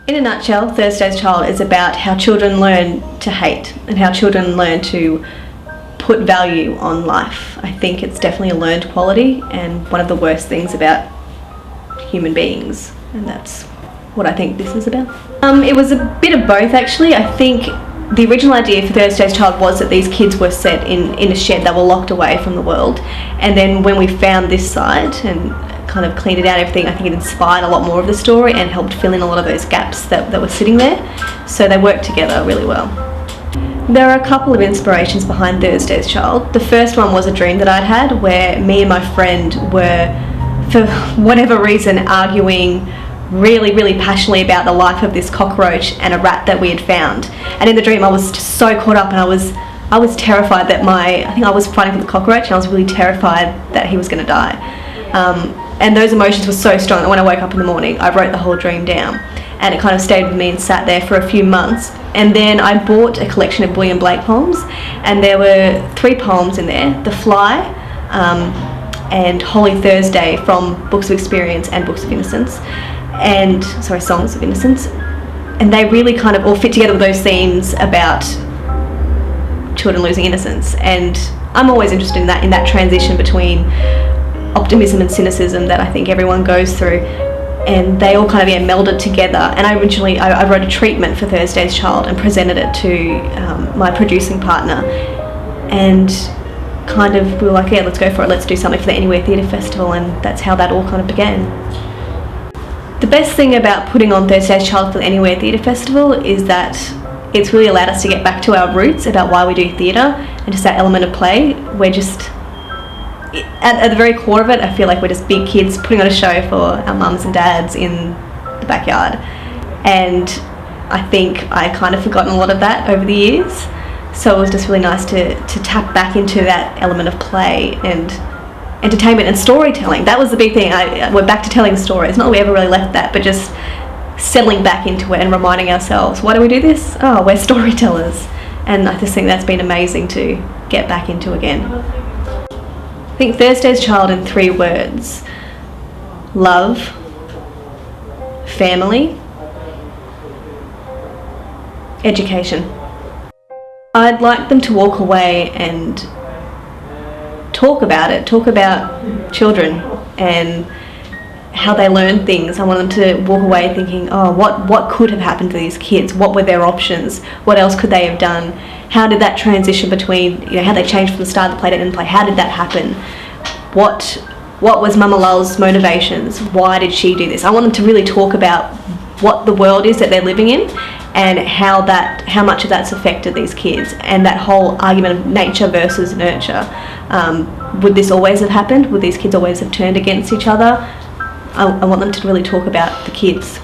In a nutshell, Thursday's Child is about how children learn to hate and how children learn to put value on life. I think it's definitely a learned quality and one of the worst things about human beings, and that's what I think this is about. It was a bit of both actually. I think the original idea for Thursday's Child was that these kids were set in a shed, they were locked away from the world, and then when we found this site and kind of cleaned it out, everything, I think it inspired a lot more of the story and helped fill in a lot of those gaps that were sitting there, so they worked together really well. There are a couple of inspirations behind Thursday's Child. The first one was a dream that I'd had where me and my friend were, for whatever reason, arguing really passionately about the life of this cockroach and a rat that we had found. And in the dream I was just so caught up, and I was terrified that I think I was fighting for the cockroach, and I was really terrified that he was going to die. And those emotions were so strong that when I woke up in the morning I wrote the whole dream down, and it kind of stayed with me and sat there for a few months. And then I bought a collection of William Blake poems, and there were 3 poems in there: The Fly, and Holy Thursday from Books of Experience and Books of Innocence, and Songs of Innocence, and they really kind of all fit together with those themes about children losing innocence. And I'm always interested in that transition between optimism and cynicism that I think everyone goes through, and they all kind of melded together. And I wrote a treatment for Thursday's Child and presented it to my producing partner, and kind of we were like, yeah, let's go for it, let's do something for the Anywhere Theatre Festival, and that's how that all kind of began. The best thing about putting on Thursday's Child for the Anywhere Theatre Festival is that it's really allowed us to get back to our roots about why we do theatre, and just that element of play. We're just, at the very core of it, I feel like we're just big kids putting on a show for our mums and dads in the backyard. And I think I kind of forgotten a lot of that over the years, so it was just really nice to tap back into that element of play and entertainment and storytelling. That was the big thing. We're back to telling stories. Not that we ever really left that, but just settling back into it and reminding ourselves, why do we do this? Oh, we're storytellers. And I just think that's been amazing to get back into again. I think Thursday's Child in 3 words: love, family, education. I'd like them to walk away and talk about it, talk about children and how they learn things. I want them to walk away thinking, oh, what could have happened to these kids? What were their options? What else could they have done? How did that transition between, how they changed from the start of the play to the end of the play? How did that happen? What was Momma Lull's motivations? Why did she do this? I want them to really talk about what the world is that they're living in, and how much of that's affected these kids, and that whole argument of nature versus nurture. Would this always have happened? Would these kids always have turned against each other? I want them to really talk about the kids.